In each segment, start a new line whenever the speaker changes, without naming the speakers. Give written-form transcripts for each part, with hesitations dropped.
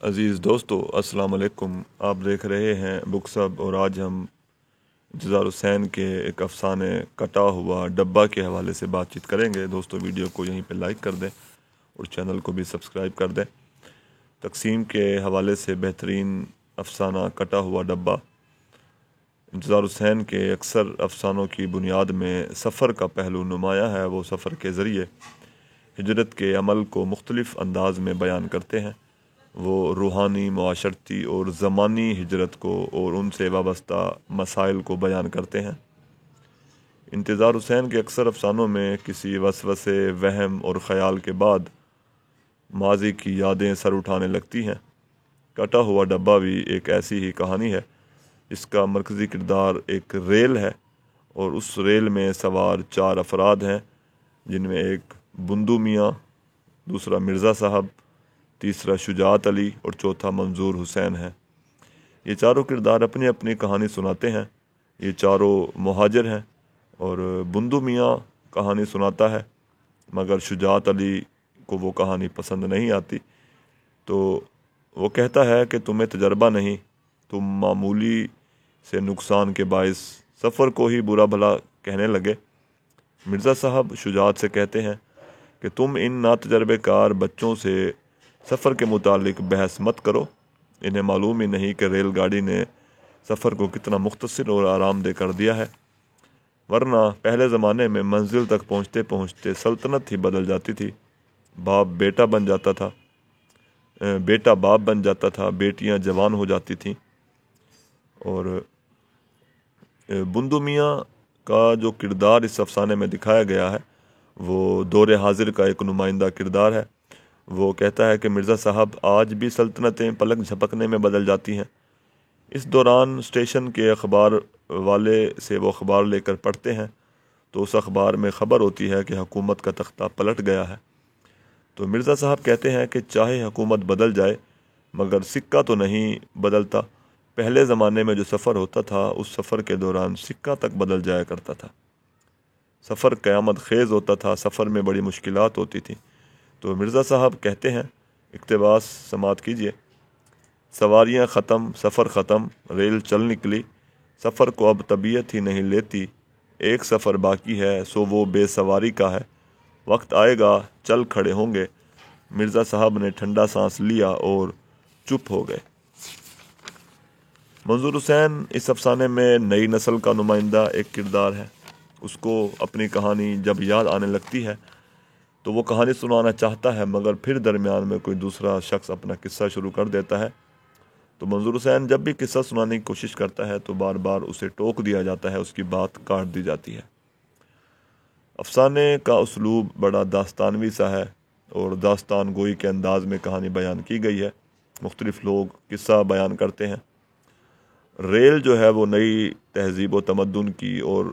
عزیز دوستو السلام علیکم۔ آپ دیکھ رہے ہیں بکس ہب اور آج ہم انتظار حسین کے ایک افسانے کٹا ہوا ڈبہ کے حوالے سے بات چیت کریں گے۔ دوستو ویڈیو کو یہیں پہ لائک کر دیں اور چینل کو بھی سبسکرائب کر دیں۔ تقسیم کے حوالے سے بہترین افسانہ کٹا ہوا ڈبہ انتظار حسین کے اکثر افسانوں کی بنیاد میں سفر کا پہلو نمایاں ہے۔ وہ سفر کے ذریعے ہجرت کے عمل کو مختلف انداز میں بیان کرتے ہیں۔ وہ روحانی، معاشرتی اور زمانی ہجرت کو اور ان سے وابستہ مسائل کو بیان کرتے ہیں۔ انتظار حسین کے اکثر افسانوں میں کسی وسوسے، وہم اور خیال کے بعد ماضی کی یادیں سر اٹھانے لگتی ہیں۔ کٹا ہوا ڈبہ بھی ایک ایسی ہی کہانی ہے جس کا مرکزی کردار ایک ریل ہے اور اس ریل میں سوار 4 افراد ہیں، جن میں ایک بندو میاں، دوسرا مرزا صاحب، تیسرا شجاعت علی اور چوتھا منظور حسین ہے۔ یہ چاروں کردار اپنی اپنی کہانی سناتے ہیں۔ یہ چاروں مہاجر ہیں اور بندو میاں کہانی سناتا ہے، مگر شجاعت علی کو وہ کہانی پسند نہیں آتی، تو وہ کہتا ہے کہ تمہیں تجربہ نہیں، تم معمولی سے نقصان کے باعث سفر کو ہی برا بھلا کہنے لگے۔ مرزا صاحب شجاعت سے کہتے ہیں کہ تم ان ناتجربے کار بچوں سے سفر کے متعلق بحث مت کرو، انہیں معلوم ہی نہیں کہ ریل گاڑی نے سفر کو کتنا مختصر اور آرام دہ کر دیا ہے، ورنہ پہلے زمانے میں منزل تک پہنچتے پہنچتے سلطنت ہی بدل جاتی تھی۔ باپ بیٹا بن جاتا تھا، بیٹا باپ بن جاتا تھا، بیٹیاں جوان ہو جاتی تھیں۔ اور بندو میاں کا جو کردار اس افسانے میں دکھایا گیا ہے وہ دور حاضر کا ایک نمائندہ کردار ہے۔ وہ کہتا ہے کہ مرزا صاحب آج بھی سلطنتیں پلک جھپکنے میں بدل جاتی ہیں۔ اس دوران اسٹیشن کے اخبار والے سے وہ اخبار لے کر پڑھتے ہیں تو اس اخبار میں خبر ہوتی ہے کہ حکومت کا تختہ پلٹ گیا ہے۔ تو مرزا صاحب کہتے ہیں کہ چاہے حکومت بدل جائے مگر سکہ تو نہیں بدلتا۔ پہلے زمانے میں جو سفر ہوتا تھا اس سفر کے دوران سکہ تک بدل جایا کرتا تھا۔ سفر قیامت خیز ہوتا تھا، سفر میں بڑی مشکلات ہوتی تھیں۔ تو مرزا صاحب کہتے ہیں، اقتباس سماعت کیجئے: سواریاں ختم، سفر ختم، ریل چل نکلی، سفر کو اب طبیعت ہی نہیں لیتی، ایک سفر باقی ہے سو وہ بے سواری کا ہے، وقت آئے گا چل کھڑے ہوں گے۔ مرزا صاحب نے ٹھنڈا سانس لیا اور چپ ہو گئے۔ منظور حسین اس افسانے میں نئی نسل کا نمائندہ ایک کردار ہے۔ اس کو اپنی کہانی جب یاد آنے لگتی ہے تو وہ کہانی سنانا چاہتا ہے، مگر پھر درمیان میں کوئی دوسرا شخص اپنا قصہ شروع کر دیتا ہے۔ تو منظور حسین جب بھی قصہ سنانے کی کوشش کرتا ہے تو بار بار اسے ٹوک دیا جاتا ہے، اس کی بات کاٹ دی جاتی ہے۔ افسانے کا اسلوب بڑا داستانوی سا ہے اور داستان گوئی کے انداز میں کہانی بیان کی گئی ہے۔ مختلف لوگ قصہ بیان کرتے ہیں۔ ریل جو ہے وہ نئی تہذیب و تمدن کی اور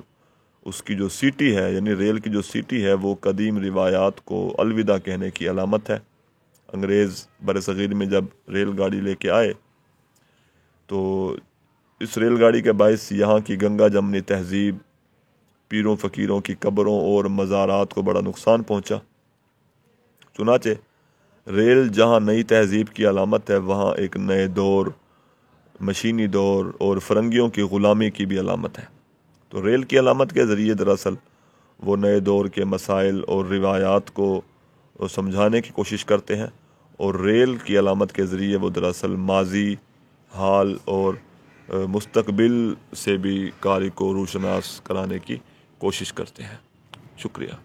اس کی جو سیٹی ہے، یعنی ریل کی جو سیٹی ہے، وہ قدیم روایات کو الوداع کہنے کی علامت ہے۔ انگریز برصغیر میں جب ریل گاڑی لے کے آئے تو اس ریل گاڑی کے باعث یہاں کی گنگا جمنی تہذیب، پیروں فقیروں کی قبروں اور مزارات کو بڑا نقصان پہنچا۔ چنانچہ ریل جہاں نئی تہذیب کی علامت ہے، وہاں ایک نئے دور، مشینی دور اور فرنگیوں کی غلامی کی بھی علامت ہے۔ تو ریل کی علامت کے ذریعے دراصل وہ نئے دور کے مسائل اور روایات کو سمجھانے کی کوشش کرتے ہیں، اور ریل کی علامت کے ذریعے وہ دراصل ماضی، حال اور مستقبل سے بھی قاری کو روشناس کرانے کی کوشش کرتے ہیں۔ شکریہ۔